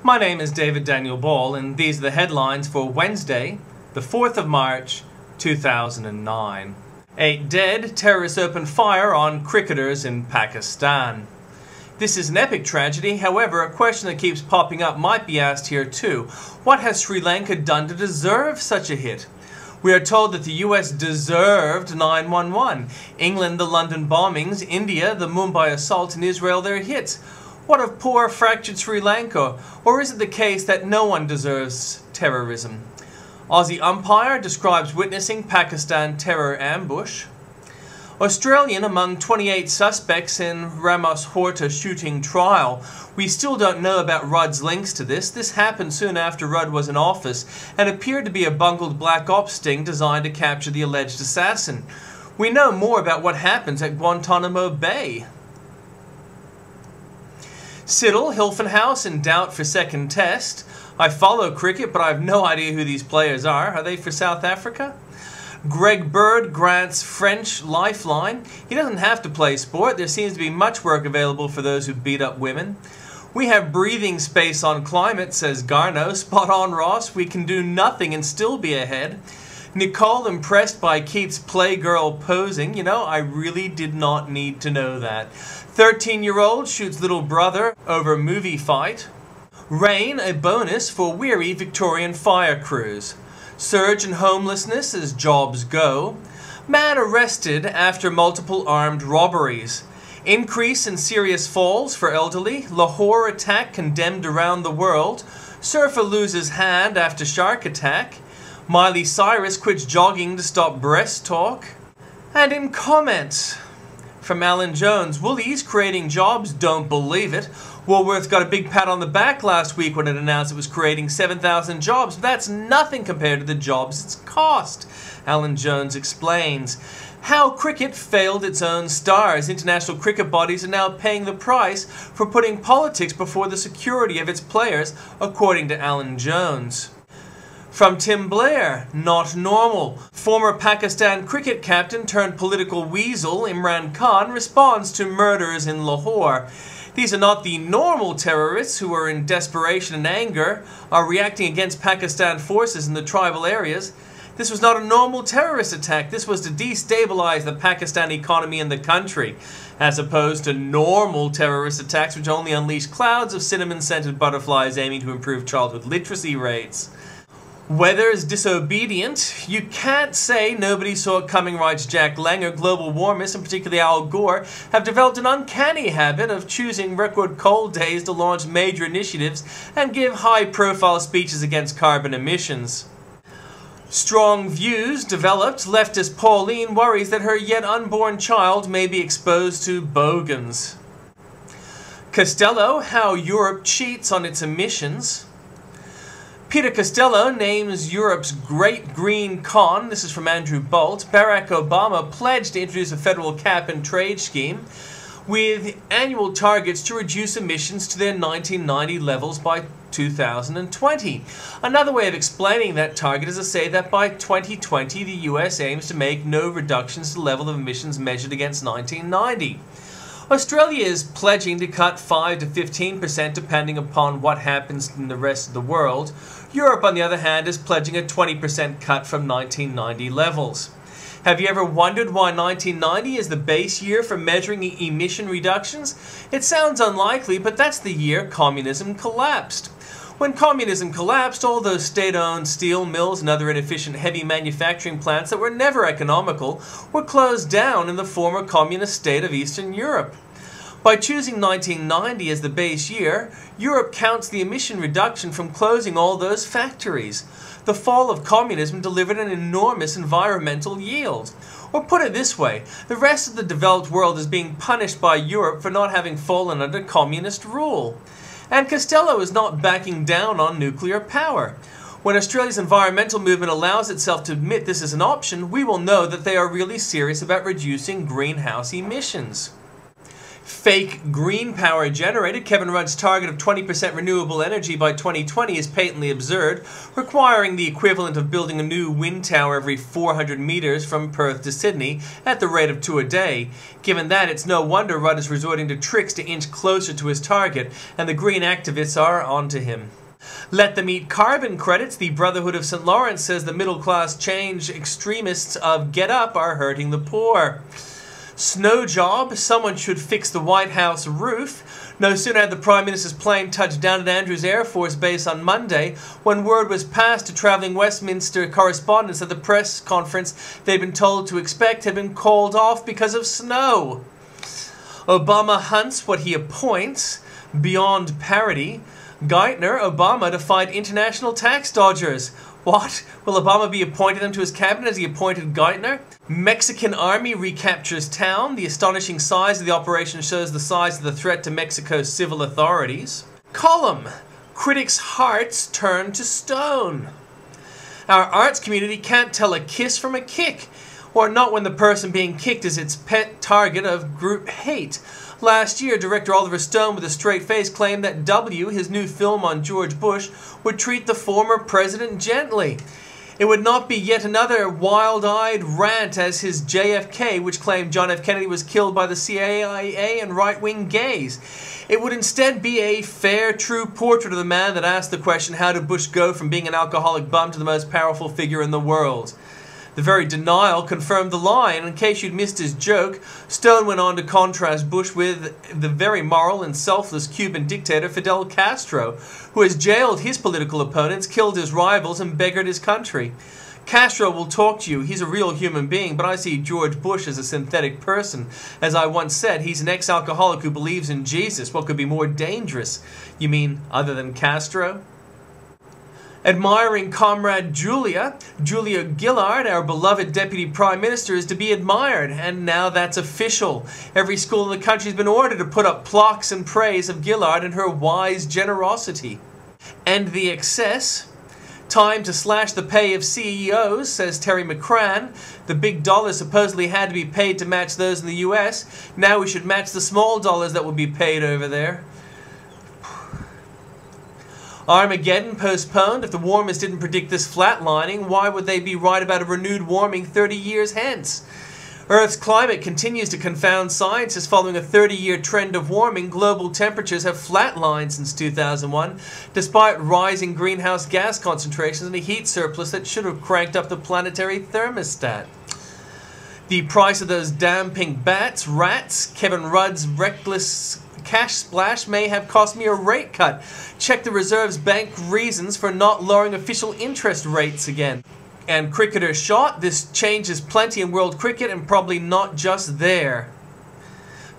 My name is David Daniel Ball, and these are the headlines for Wednesday, the 4th of March, 2009. 8 dead, terrorists open fire on cricketers in Pakistan. This is an epic tragedy. However, a question that keeps popping up might be asked here too. What has Sri Lanka done to deserve such a hit? We are told that the US deserved 9/11. England, the London bombings, India, the Mumbai assault, and Israel, their hits. What of poor, fractured Sri Lanka? Or is it the case that no one deserves terrorism? Aussie umpire describes witnessing Pakistan terror ambush. Australian among 28 suspects in Ramos Horta shooting trial. We still don't know about Rudd's links to this. This happened soon after Rudd was in office and appeared to be a bungled black ops sting designed to capture the alleged assassin. We know more about what happens at Guantanamo Bay. Siddle, Hilton House in doubt for second test. I follow cricket, but I have no idea who these players are. Are they for South Africa? Greg Bird grants French lifeline. He doesn't have to play sport. There seems to be much work available for those who beat up women. We have breathing space on climate, says Garno. Spot on, Ross. We can do nothing and still be ahead. Nicole impressed by Keith's playgirl posing. You know, I really did not need to know that. 13-year-old shoots little brother over movie fight. Rain, a bonus for weary Victorian fire crews. Surge in homelessness as jobs go. Man arrested after multiple armed robberies. Increase in serious falls for elderly. Lahore attack condemned around the world. Surfer loses hand after shark attack. Miley Cyrus quits jogging to stop breast talk. And in comments from Alan Jones, Woolies creating jobs, don't believe it. Woolworths got a big pat on the back last week when it announced it was creating 7,000 jobs, but that's nothing compared to the jobs it's cost. Alan Jones explains how cricket failed its own stars. International cricket bodies are now paying the price for putting politics before the security of its players, according to Alan Jones. From Tim Blair, not normal. Former Pakistan cricket captain turned political weasel Imran Khan responds to murders in Lahore. These are not the normal terrorists who are in desperation and anger, are reacting against Pakistan forces in the tribal areas. This was not a normal terrorist attack. This was to destabilize the Pakistan economy and the country, as opposed to normal terrorist attacks which only unleash clouds of cinnamon-scented butterflies aiming to improve childhood literacy rates. Weather is disobedient. You can't say nobody saw it coming, writes Jack Langer. Global warmists, and particularly Al Gore, have developed an uncanny habit of choosing record cold days to launch major initiatives and give high-profile speeches against carbon emissions. Strong views developed. Leftist Pauline worries that her yet unborn child may be exposed to bogans. Costello, how Europe cheats on its emissions. Peter Costello names Europe's Great Green Con. This is from Andrew Bolt. Barack Obama pledged to introduce a federal cap-and-trade scheme with annual targets to reduce emissions to their 1990 levels by 2020. Another way of explaining that target is to say that by 2020 the US aims to make no reductions to the level of emissions measured against 1990. Australia is pledging to cut 5 to 15% depending upon what happens in the rest of the world. Europe, on the other hand, is pledging a 20% cut from 1990 levels. Have you ever wondered why 1990 is the base year for measuring emission reductions? It sounds unlikely, but that's the year communism collapsed. When communism collapsed, all those state-owned steel mills and other inefficient heavy manufacturing plants that were never economical were closed down in the former communist state of Eastern Europe. By choosing 1990 as the base year, Europe counts the emission reduction from closing all those factories. The fall of communism delivered an enormous environmental yield. Or put it this way, the rest of the developed world is being punished by Europe for not having fallen under communist rule. And Costello is not backing down on nuclear power. When Australia's environmental movement allows itself to admit this is an option, we will know that they are really serious about reducing greenhouse emissions. Fake green power generated. Kevin Rudd's target of 20% renewable energy by 2020 is patently absurd, requiring the equivalent of building a new wind tower every 400 meters from Perth to Sydney at the rate of 2 a day. Given that, it's no wonder Rudd is resorting to tricks to inch closer to his target, and the green activists are onto him. Let them eat carbon credits. The Brotherhood of St. Lawrence says the middle-class change extremists of Get Up are hurting the poor. Snow job. Someone should fix the White House roof. No sooner had the Prime Minister's plane touched down at Andrews Air Force Base on Monday when word was passed to travelling Westminster correspondents that the press conference they'd been told to expect had been called off because of snow. Obama hunts what he appoints. Beyond parody. Geithner, Obama to fight international tax dodgers. What? Will Obama be appointing them to his cabinet as he appointed Geithner? Mexican army recaptures town. The astonishing size of the operation shows the size of the threat to Mexico's civil authorities. Column. Critics' hearts turn to stone. Our arts community can't tell a kiss from a kick, or not when the person being kicked is its pet target of group hate. Last year, director Oliver Stone, with a straight face, claimed that W, his new film on George Bush, would treat the former president gently. It would not be yet another wild-eyed rant as his JFK, which claimed John F. Kennedy was killed by the CIA and right-wing gays. It would instead be a fair, true portrait of the man that asked the question, how did Bush go from being an alcoholic bum to the most powerful figure in the world? The very denial confirmed the lie, and in case you'd missed his joke, Stone went on to contrast Bush with the very moral and selfless Cuban dictator Fidel Castro, who has jailed his political opponents, killed his rivals, and beggared his country. Castro will talk to you. He's a real human being, but I see George Bush as a synthetic person. As I once said, he's an ex-alcoholic who believes in Jesus. What could be more dangerous? You mean other than Castro? Admiring Comrade Julia Gillard, our beloved Deputy Prime Minister, is to be admired, and now that's official. Every school in the country has been ordered to put up plaques in praise of Gillard and her wise generosity. And the excess. Time to slash the pay of CEOs, says Terry McCrann. The big dollars supposedly had to be paid to match those in the US. Now we should match the small dollars that will be paid over there. Armageddon postponed. If the warmers didn't predict this flatlining, why would they be right about a renewed warming 30 years hence? Earth's climate continues to confound scientists. Following a 30-year trend of warming, global temperatures have flatlined since 2001, despite rising greenhouse gas concentrations and a heat surplus that should have cranked up the planetary thermostat. The price of those damn pink rats, Kevin Rudd's reckless cash splash may have cost me a rate cut. Check the Reserve's bank reasons for not lowering official interest rates again. And cricketer shot. This changes plenty in world cricket and probably not just there.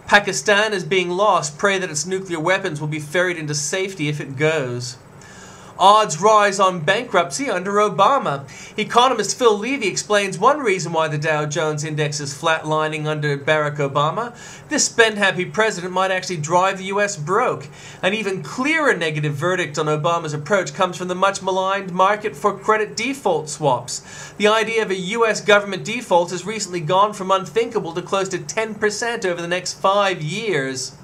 Pakistan is being lost. Pray that its nuclear weapons will be ferried into safety if it goes. Odds rise on bankruptcy under Obama. Economist Phil Levy explains one reason why the Dow Jones Index is flatlining under Barack Obama. This spend-happy president might actually drive the U.S. broke. An even clearer negative verdict on Obama's approach comes from the much-maligned market for credit default swaps. The idea of a U.S. government default has recently gone from unthinkable to close to 10% over the next 5 years.